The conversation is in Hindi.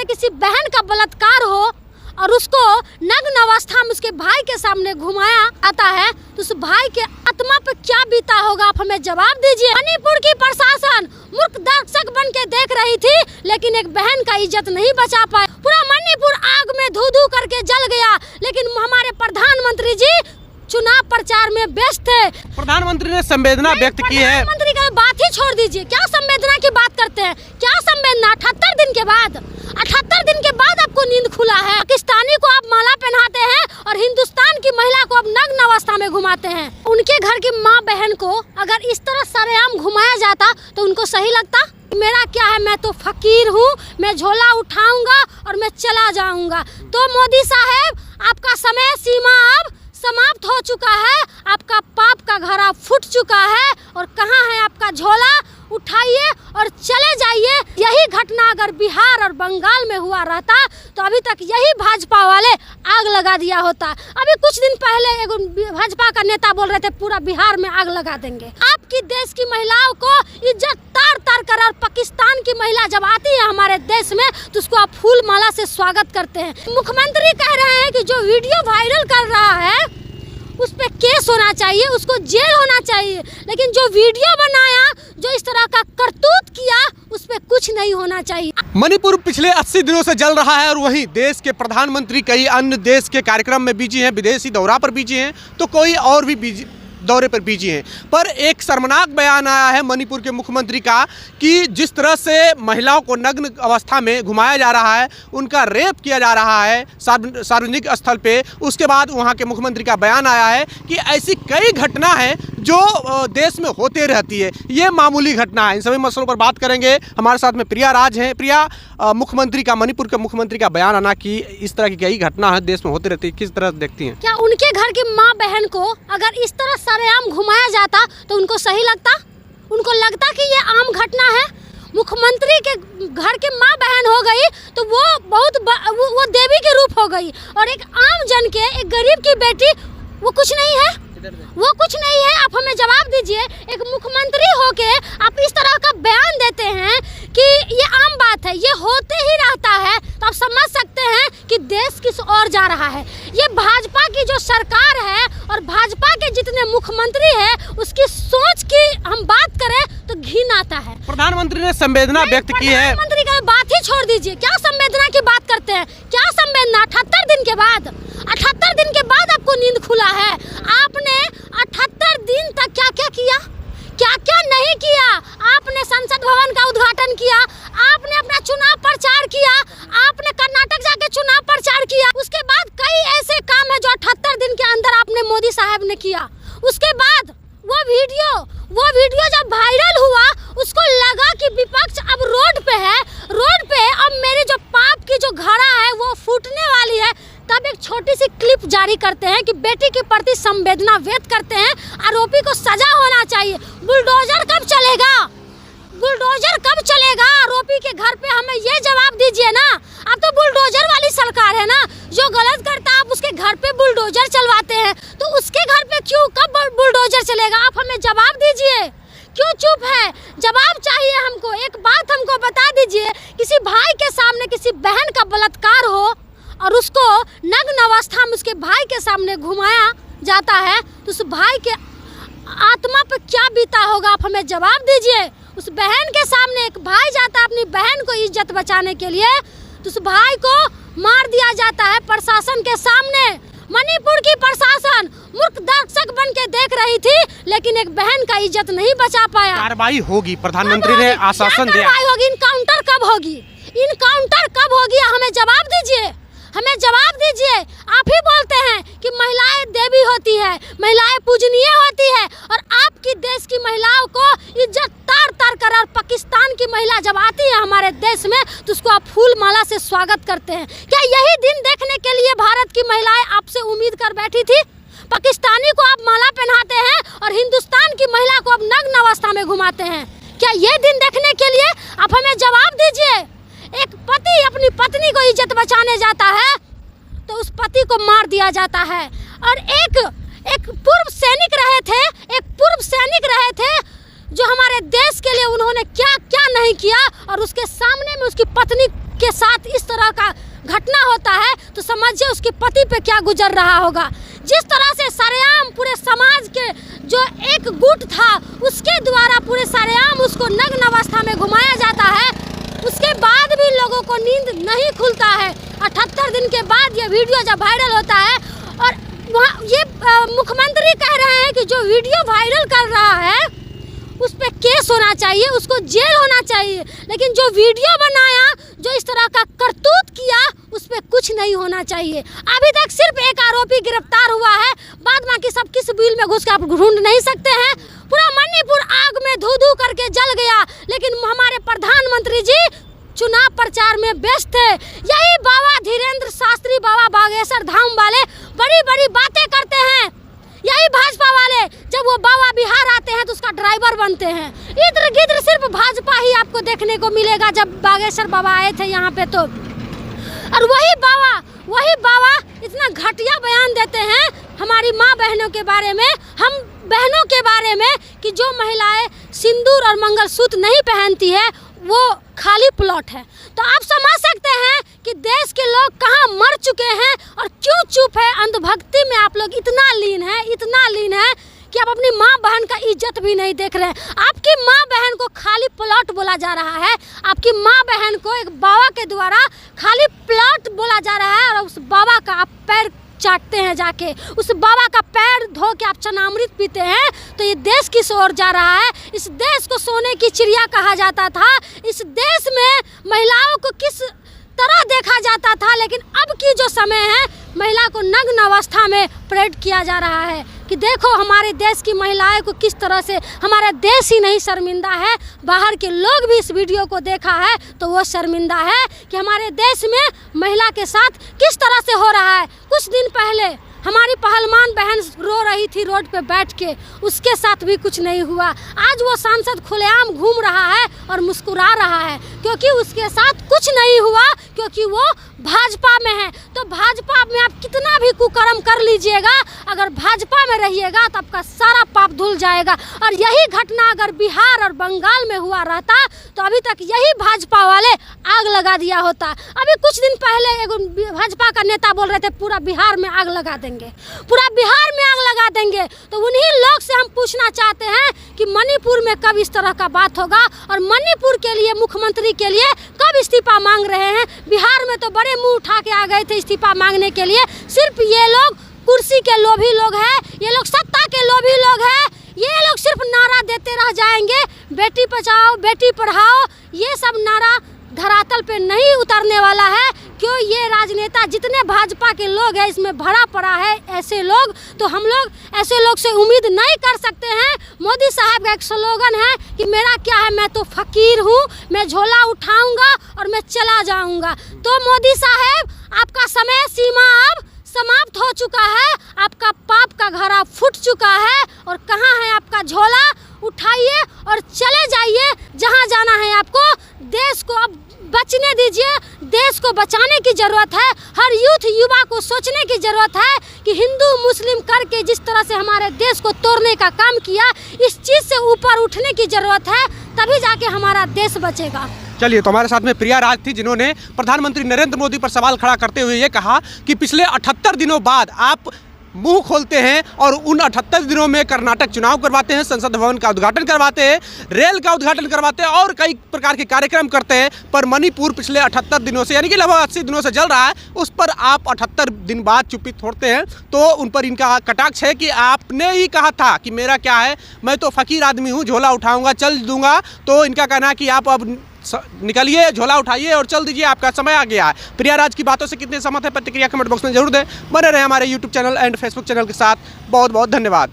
किसी बहन का बलात्कार हो और उसको नग्न अवस्था में उसके भाई के सामने घुमाया आता है तो उस भाई के आत्मा पर क्या बीता होगा, आप हमें जवाब दीजिए। मणिपुर की प्रशासन मूर्ख दर्शक बन के देख रही थी, लेकिन एक बहन का इज्जत नहीं बचा पाए। पूरा मणिपुर आग में धू धू करके जल गया, लेकिन हमारे प्रधानमंत्री जी चुनाव प्रचार में व्यस्त थे। प्रधानमंत्री ने संवेदना व्यक्त की है। प्रधानमंत्री का बात ही छोड़ दीजिए, क्या संवेदना की बात करते हैं, क्या संवेदना। 78 दिन के बाद 78 दिन के बाद आपको नींद खुला है। पाकिस्तानी को आप माला पहनाते हैं और हिंदुस्तान की महिला को आप नग्न अवस्था में घुमाते हैं। उनके घर की माँ बहन को अगर इस तरह सरेआम घुमाया जाता तो उनको सही लगता? मेरा क्या है, मैं तो फकीर हूँ, मैं झोला उठाऊंगा और मैं चला जाऊंगा। तो मोदी साहब, आपका समय सीमा अब समाप्त हो चुका है, आपका पाप का घड़ा फूट चुका है और कहाँ है आपका झोला, उठाइए और चले जाइए। यही घटना अगर बिहार और बंगाल में हुआ रहता तो अभी तक यही भाजपा वाले आग लगा दिया होता। अभी कुछ दिन पहले एक भाजपा का नेता बोल रहे थे पूरा बिहार में आग लगा देंगे। आपकी देश की महिलाओं को इज्जत तार तार कर, और पाकिस्तान की महिला जब आती है हमारे देश में तो उसको आप फूल माला से स्वागत करते हैं। मुख्यमंत्री कह रहे हैं कि जो वीडियो वायरल कर रहा है उस पे केस होना चाहिए, उसको जेल होना चाहिए, लेकिन जो वीडियो बनाया, जो इस तरह का करतूत किया, उस पे कुछ नहीं होना चाहिए। मणिपुर पिछले 80 दिनों से जल रहा है और वहीं देश के प्रधानमंत्री कई अन्य देश के कार्यक्रम में बिजी हैं, विदेशी दौरा पर बिजी हैं, तो कोई और भी दौरे पर बिजी हैं। पर एक शर्मनाक बयान आया है मणिपुर के मुख्यमंत्री का कि जिस तरह से महिलाओं को नग्न अवस्था में घुमाया जा रहा है, उनका रेप किया जा रहा है सार्वजनिक स्थल पे, उसके बाद वहाँ के मुख्यमंत्री का बयान आया है कि ऐसी कई घटना है जो देश में होते रहती है, ये मामूली घटना है। इन सभी मसलों पर बात करेंगे। हमारे साथ में प्रिया राज हैं। प्रिया, मुख्यमंत्री का, मणिपुर के मुख्यमंत्री का बयान आना कि इस तरह की कई घटना है देश में होती रहती है, किस तरह देखती हैं? क्या उनके घर की माँ बहन को अगर इस तरह सरेआम घुमाया जाता तो उनको सही लगता? उनको लगता कि ये आम घटना है? मुख्यमंत्री के घर की माँ बहन हो गई तो वो वो देवी के रूप हो गई, और एक आम जन के, एक गरीब की बेटी, वो कुछ नहीं है, वो कुछ नहीं है। आप हमें जवाब दीजिए। एक मुख्यमंत्री होके आप इस तरह का बयान देते हैं कि ये आम बात है, ये होते ही रहता है, तो आप समझ सकते हैं कि देश किस ओर जा रहा है। ये भाजपा की जो सरकार है और भाजपा के जितने मुख्यमंत्री है, उसकी सोच की हम बात करें तो घिन आता है। प्रधानमंत्री ने संवेदना व्यक्त की है। प्रधानमंत्री का बात ही छोड़ दीजिए, क्या संवेदना की बात करते हैं, क्या संवेदना। 78 दिन के बाद 78 दिन के बाद आपको नींद खुला है। आपने 78 दिन तक क्या क्या किया, क्या क्या नहीं किया। आपने संसद भवन का उद्घाटन किया, आपने अपना चुनाव प्रचार किया, आपने कर्नाटक जाके चुनाव प्रचार किया। उसके बाद कई ऐसे काम है जो 78 दिन के अंदर आपने मोदी साहब ने किया। उसके बाद वो वीडियो जब वायरल हुआ, उसको लगा कि विपक्ष अब रोड पे है, रोड पे अब मेरी जो पाप की जो घड़ा है वो फूटने वाली है। तब एक छोटी सी क्लिप जारी करते हैं कि बेटी के प्रति संवेदना व्यक्त करते हैं, आरोपी को सजा होना चाहिए। बुलडोजर कब चलेगा, बुलडोजर कब चलेगा आरोपी के घर पे? हमें ये जवाब दीजिए ना। अब तो बुलडोजर वाली सरकार है ना, जो गलत करता है आप उसके घर पे बुलडोजर चलवाते हैं, तो उसके घर पे क्यों, कब बुलडोजर चलेगा? आप हमें जवाब दीजिए। क्यों चुप है? जवाब चाहिए हमको। एक बात हमको बता दीजिए, किसी भाई के सामने किसी बहन का बलात्कार हो और उसको नग्न अवस्था में उसके भाई के सामने घुमाया जाता है तो उस भाई के आत्मा पर क्या बीता होगा, आप हमें जवाब दीजिए। उस बहन के सामने एक भाई जाता है अपनी बहन को इज्जत बचाने के लिए, तो उस भाई को मार दिया जाता है प्रशासन के सामने। मणिपुर की प्रशासन मूर्ख दर्शक बन के देख रही थी, लेकिन एक बहन का इज्जत नहीं बचा पाया। कार्रवाई होगी, प्रधानमंत्री ने आश्वासन दिया। कार्रवाई होगी, इनकाउंटर कब होगी, इनकाउंटर कब होगी? हमें जवाब दीजिए, हमें जवाब दीजिए। आप ही बोलते हैं कि महिलाएं देवी होती है, महिलाएं पूजनीय होती है, और आपकी देश की महिलाओं को इज्जत तार तार कर, और पाकिस्तान की महिला जब आती है हमारे देश में तो उसको आप फूल माला से स्वागत करते हैं। क्या यही दिन देखने के लिए भारत की महिलाएं आपसे उम्मीद कर बैठी थी? पाकिस्तानी को आप माला पहनाते हैं और हिंदुस्तान की महिला को आप नग्न अवस्था में घुमाते हैं। क्या ये दिन देखने के लिए? आप हमें जवाब दीजिए। एक पति अपनी पत्नी को इज्जत बचाने जाता है तो उस पति को मार दिया जाता है। और एक पूर्व सैनिक रहे थे जो हमारे देश के लिए उन्होंने क्या क्या नहीं किया, और उसके सामने में उसकी पत्नी के साथ इस तरह तरह का घटना होता है तो समझिए उसके पति पे क्या गुजर रहा होगा। जिस तरह से सरेआम पूरे समाज के जो एक गुट था उसके द्वारा पूरे सरेआम उसको नग्न अवस्था में घुमाया जाता है, उसके बाद भी लोगों को नींद नहीं खुलता है। 78 दिन के बाद ये वीडियो जब वायरल होता है और वहाँ ये मुख्यमंत्री कह रहे हैं कि जो वीडियो वायरल कर रहा है उस पर केस होना चाहिए, उसको जेल होना चाहिए, लेकिन जो वीडियो बनाया, जो इस तरह का करतूत किया, उस पर कुछ नहीं होना चाहिए। अभी तक सिर्फ एक आरोपी गिरफ्तार हुआ है, बाद बाकी सब किस बिल में घुस के आप ढूंढ नहीं सकते हैं। पूरा मणिपुर आग में धू धू करके जल गया, लेकिन हमारे प्रधानमंत्री जी चुनाव प्रचार में व्यस्त थे। यही बाबा धीरेन्द्र शास्त्री, बाबा बागेश्वर धाम वाले बड़ी बड़ी बातें करते हैं। यही भाजपा वाले जब वो बाबा बिहार आते हैं तो उसका ड्राइवर बनते हैं। इधर गिद्र सिर्फ भाजपा ही आपको देखने को मिलेगा जब बागेश्वर बाबा आए थे यहाँ पे तो। और वही बाबा इतना घटिया बयान देते हैं हमारी माँ बहनों के बारे में, हम बहनों के बारे में, कि जो महिलाएं सिंदूर और मंगलसूत्र नहीं पहनती है वो खाली प्लॉट है। तो आप समझ सकते हैं कि देश के लोग कहाँ मर चुके हैं और क्यों चुप है। अंधभक्ति में आप लोग इतना लीन है कि आप अपनी माँ बहन का इज्जत भी नहीं देख रहे हैं। आपकी माँ बहन को खाली प्लॉट बोला जा रहा है, आपकी माँ बहन को एक बाबा के द्वारा खाली प्लॉट बोला जा रहा है और उस बाबा का आप पैर चाटते हैं जाके, उस बाबा का पैर धो के आप चनामृत पीते हैं। तो ये देश किस ओर जा रहा है? इस देश को सोने की चिड़िया कहा जाता था, इस देश में महिलाओं को किस तरह देखा जाता था, लेकिन अब की जो समय है महिला को नग्न अवस्था में परेड किया जा रहा है कि देखो हमारे देश की महिलाएं को किस तरह से, हमारा देश ही नहीं शर्मिंदा है, बाहर के लोग भी इस वीडियो को देखा है तो वो शर्मिंदा है कि हमारे देश में महिला के साथ किस तरह से हो रहा है। कुछ दिन पहले हमारी पहलवान बहन रो रही थी रोड पे बैठ के, उसके साथ भी कुछ नहीं हुआ। आज वो सांसद खुलेआम घूम रहा है और मुस्कुरा रहा है क्योंकि उसके साथ कुछ नहीं हुआ, क्योंकि वो भाजपा में है। तो भाजपा में आप कितना भी कुकर्म कर लीजिएगा, अगर भाजपा में रहिएगा तो आपका सारा पाप धुल जाएगा। और यही घटना अगर बिहार और बंगाल में हुआ रहता तो अभी तक यही भाजपा वाले आग लगा दिया होता। अभी कुछ दिन पहले एक भाजपा का नेता बोल रहे थे पूरा बिहार में आग लगा देंगे, पूरा बिहार में आग लगा देंगे। तो उन्हीं लोग से हम पूछना चाहते हैं कि मणिपुर में कब इस तरह का बात होगा और मणिपुर के लिए, मुख्यमंत्री के लिए कब इस्तीफा मांग रहे हैं। बिहार में तो बड़े मुंह उठा के आ गए थे इस्तीफा मांगने के लिए। सिर्फ ये लोग कुर्सी के लोभी लोग हैं, ये लोग सत्ता के लोभी लोग हैं, ये लोग सिर्फ नारा देते रह जाएंगे, बेटी बचाओ बेटी पढ़ाओ, ये सब नारा धरातल पे नहीं उतरने वाला है। क्यों? ये राजनेता जितने भाजपा के लोग हैं इसमें भरा पड़ा है ऐसे लोग, तो हम लोग ऐसे लोग से उम्मीद नहीं कर सकते हैं। मोदी साहब का एक स्लोगन है कि मेरा क्या है, मैं तो फकीर हूँ, मैं झोला उठाऊंगा और मैं चला जाऊंगा। तो मोदी साहब आपका समय सीमा अब समाप्त हो चुका है, आपका पाप का घड़ा फूट चुका है और कहाँ है आपका झोला? उठाइए और चले जाइए जहाँ जाना है आपको। देश को अब बचने दीजिए, देश को बचाने की ज़रूरत है। हर यूथ युवा को सोचने की ज़रूरत है कि हिंदू मुस्लिम करके जिस तरह से हमारे देश को तोड़ने का काम किया, इस चीज़ से ऊपर उठने की ज़रूरत है, तभी जाके हमारा देश बचेगा। चलिए, तो हमारे साथ में प्रिया राज थी जिन्होंने प्रधानमंत्री नरेंद्र मोदी पर सवाल खड़ा करते हुए ये कहा कि पिछले 78 दिनों बाद आप मुंह खोलते हैं और उन 78 दिनों में कर्नाटक चुनाव करवाते हैं, संसद भवन का उद्घाटन करवाते हैं, रेल का उद्घाटन करवाते हैं और कई प्रकार के कार्यक्रम करते हैं, पर मणिपुर पिछले 78 दिनों से यानी कि लगभग 80 दिनों से जल रहा है, उस पर आप 78 दिन बाद चुप्पी छोड़ते हैं। तो उन पर इनका कटाक्ष है कि आपने ही कहा था कि मेरा क्या है, मैं तो फकीर आदमी हूँ, झोला उठाऊंगा चल दूंगा। तो इनका कहना है कि आप अब निकलिए, झोला उठाइए और चल दीजिए, आपका समय आ गया है। प्रिया राज की बातों से कितने सहमत है प्रतिक्रिया कमेंट बॉक्स में जरूर दें। बने रहे हमारे YouTube channel and Facebook channel के साथ। बहुत बहुत धन्यवाद।